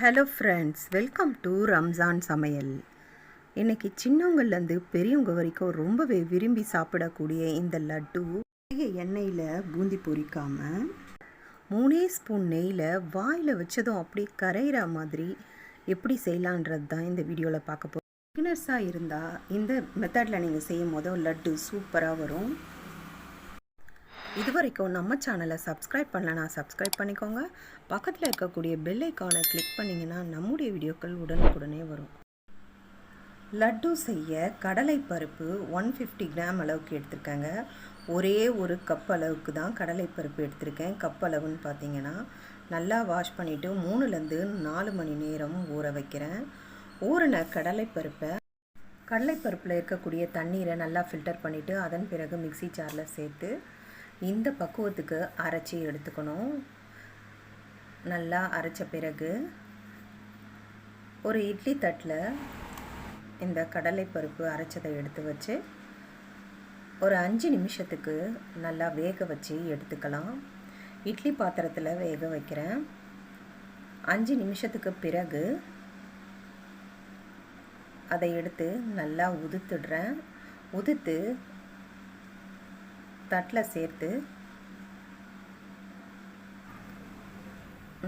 Hello friends, welcome to Ramzan சமையல். இன்றைக்கி சின்னவங்கள்லேருந்து பெரியவங்க வரைக்கும் ரொம்பவே விரும்பி சாப்பிடக்கூடிய இந்த லட்டு எண்ணெயில் பூந்தி பொரிக்காமல் 3 ஸ்பூன் நெய்யில் வாயில் வச்சதும் அப்படி கரைகிற மாதிரி எப்படி செய்யலான்றது தான் இந்த வீடியோவில் பார்க்க போகிறோம். பிகினர்ஸாக இருந்தால் இந்த மெத்தடில் நீங்கள் செய்யும் போது லட்டு சூப்பராக வரும். இது வரைக்கும் நம்ம சேனலை சப்ஸ்கிரைப் பண்ணலன்னா சப்ஸ்கிரைப் பண்ணிக்கோங்க. பக்கத்தில் இருக்கக்கூடிய பெல் ஐக்கானை கிளிக் பண்ணிங்கன்னா நம்முடைய வீடியோக்கள் உடனுக்குடனே வரும். லட்டு செய்ய கடலை பருப்பு 150 கிராம் அளவுக்கு எடுத்திருக்கேங்க. ஒரே ஒரு கப் அளவுக்கு தான் கடலை பருப்பு எடுத்திருக்கேன். கப் அளவுன்னு பார்த்தீங்கன்னா நல்லா வாஷ் பண்ணிவிட்டு 3லேருந்து 4 மணி நேரம் ஊற வைக்கிறேன். ஊறின கடலைப்பருப்பில் இருக்கக்கூடிய தண்ணீரை நல்லா ஃபில்டர் பண்ணிவிட்டு அதன் பிறகு மிக்ஸி ஜாரில் சேர்த்து இந்த பக்குவத்துக்கு அரைச்சி எடுத்துக்கணும். நல்லா அரைச்ச பிறகு ஒரு இட்லி தட்டில் இந்த கடலைப்பருப்பு அரைச்சதை எடுத்து வச்சு ஒரு 5 நிமிஷத்துக்கு நல்லா வேக வச்சு எடுத்துக்கலாம். இட்லி பாத்திரத்தில் வேக வைக்கிறேன். 5 நிமிஷத்துக்கு பிறகு அதை எடுத்து நல்லா உதுத்துடுறேன். உதுத்து தட்டில் சேர்த்து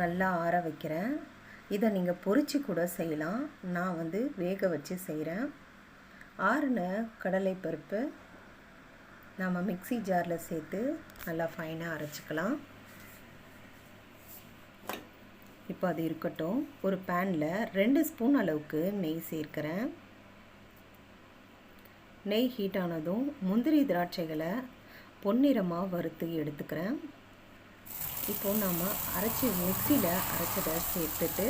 நல்லா ஆற வைக்கிறேன். இதை நீங்கள் பொரிச்சு கூட செய்யலாம். நான் வேக வச்சு செய்கிறேன். ஆறின கடலை பருப்பு நாம் மிக்ஸி ஜாரில் சேர்த்து நல்லா ஃபைனாக அரைச்சிக்கலாம். இப்போ அது இருக்கட்டும். ஒரு பேனில் 2 ஸ்பூன் அளவுக்கு நெய் சேர்க்கிறேன். நெய் ஹீட் ஆனதும் முந்திரி திராட்சைகளை பொன்னிறமாக வறுத்து எடுத்துக்கிறேன். இப்போது நம்ம மிக்சியில் அரைச்சதை சேர்த்துட்டு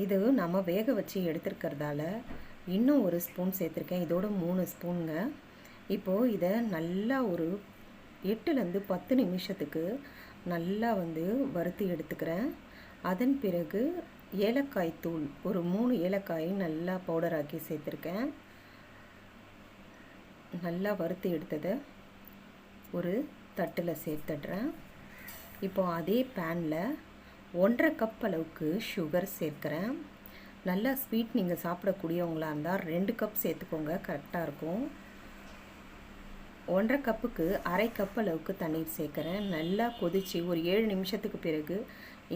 இது நம்ம வேக வச்சு எடுத்துருக்கிறதால இன்னும் ஒரு ஸ்பூன் சேர்த்துருக்கேன். இதோட 3 ஸ்பூனுங்க. இப்போது இதை நல்லா ஒரு 8லேருந்து 10 நிமிஷத்துக்கு நல்லா வறுத்து எடுத்துக்கிறேன். அதன் பிறகு ஏலக்காய் தூள் ஒரு 3 ஏலக்காய் நல்லா பவுடராக்கி சேர்த்துருக்கேன். நல்லா வறுத்து எடுத்ததை ஒரு தட்டில் சேர்த்துடுறேன். இப்போது அதே பேனில் 1.5 கப் அளவுக்கு சுகர் சேர்க்குறேன். நல்லா ஸ்வீட் நீங்கள் சாப்பிடக்கூடியவங்களாக இருந்தால் 2 கப் சேர்த்துக்கோங்க, கரெக்டாக இருக்கும். 1.5 கப்புக்கு 1/2 கப் அளவுக்கு தண்ணீர் சேர்க்குறேன். நல்லா கொதித்து ஒரு 7 நிமிஷத்துக்கு பிறகு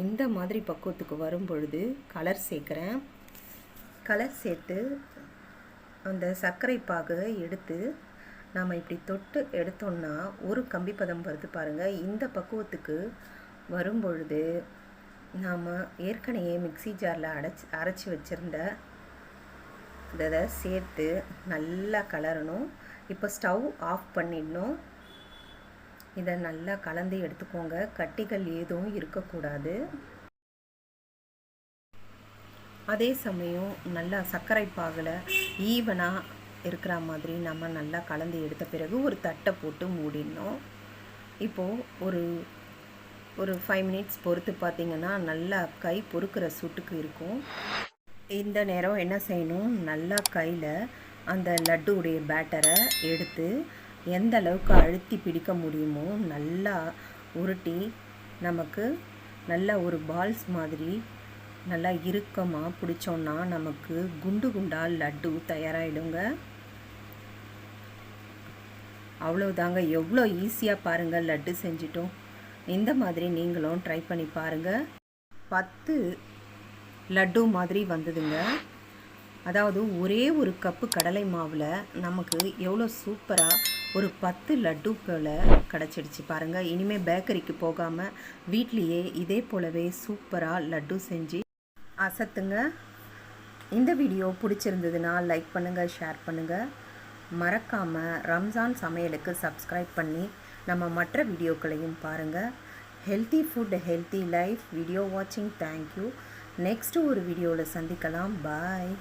இந்த மாதிரி பக்குவத்துக்கு வரும் பொழுது கலர் சேர்க்குறேன். கலர் சேர்த்து அந்த சர்க்கரை பாகை எடுத்து நாம் இப்படி தொட்டு எடுத்தோம்னா ஒரு கம்பி பதம் வருது பாருங்கள். இந்த பக்குவத்துக்கு வரும்பொழுது நாம் ஏற்கனவே மிக்ஸி ஜாரில் அரைச்சி வச்சுருந்த இதை சேர்த்து நல்லா கலரணும். இப்போ ஸ்டவ் ஆஃப் பண்ணிடணும். இதை நல்லா கலந்து எடுத்துக்கோங்க. கட்டிகள் எதுவும் இருக்கக்கூடாது. அதே சமயம் நல்லா சர்க்கரை பாகில் ஈவனாக இருக்கிற மாதிரி நம்ம நல்லா கலந்து எடுத்த பிறகு ஒரு தட்டை போட்டு மூடிடணும். இப்போது ஒரு 5 மினிட்ஸ் பொறுத்து பார்த்திங்கன்னா நல்லா கை பொறுக்கிற சுட்டுக்கு இருக்கும். இந்த நேரம் என்ன செய்யணும், நல்லா கையில் அந்த லட்டுவுடைய பேட்டரை எடுத்து எந்த அளவுக்கு அழுத்தி பிடிக்க முடியுமோ நல்லா உருட்டி நமக்கு நல்லா ஒரு பால்ஸ் மாதிரி நல்லா இறுக்கமாக பிடிச்சோன்னா நமக்கு குண்டு குண்டாக லட்டு தயாராகிடுங்க. அவ்வளோதாங்க. எவ்வளோ ஈஸியாக பாருங்கள் லட்டு செஞ்சிட்டோம். இந்த மாதிரி நீங்களும் ட்ரை பண்ணி பாருங்கள். 10 லட்டு மாதிரி வந்ததுங்க. அதாவது ஒரே ஒரு கப்பு கடலை மாவில் நமக்கு எவ்வளோ சூப்பராக ஒரு 10 லட்டு போல் கிடச்சிடுச்சு பாருங்கள். இனிமேல் பேக்கரிக்கு போகாமல் வீட்லேயே இதே போலவே சூப்பராக லட்டு செஞ்சு அசத்துங்க. இந்த வீடியோ பிடிச்சிருந்ததுன்னா லைக் பண்ணுங்கள், ஷேர் பண்ணுங்கள். மறக்காமல் ரம்ஜான் சமையலுக்கு சப்ஸ்கிரைப் பண்ணி நம்ம மற்ற வீடியோக்களையும் பாருங்கள். Healthy food healthy life video வாட்சிங். தேங்க்யூ. நெக்ஸ்ட்டு ஒரு வீடியோவில் சந்திக்கலாம். பாய்.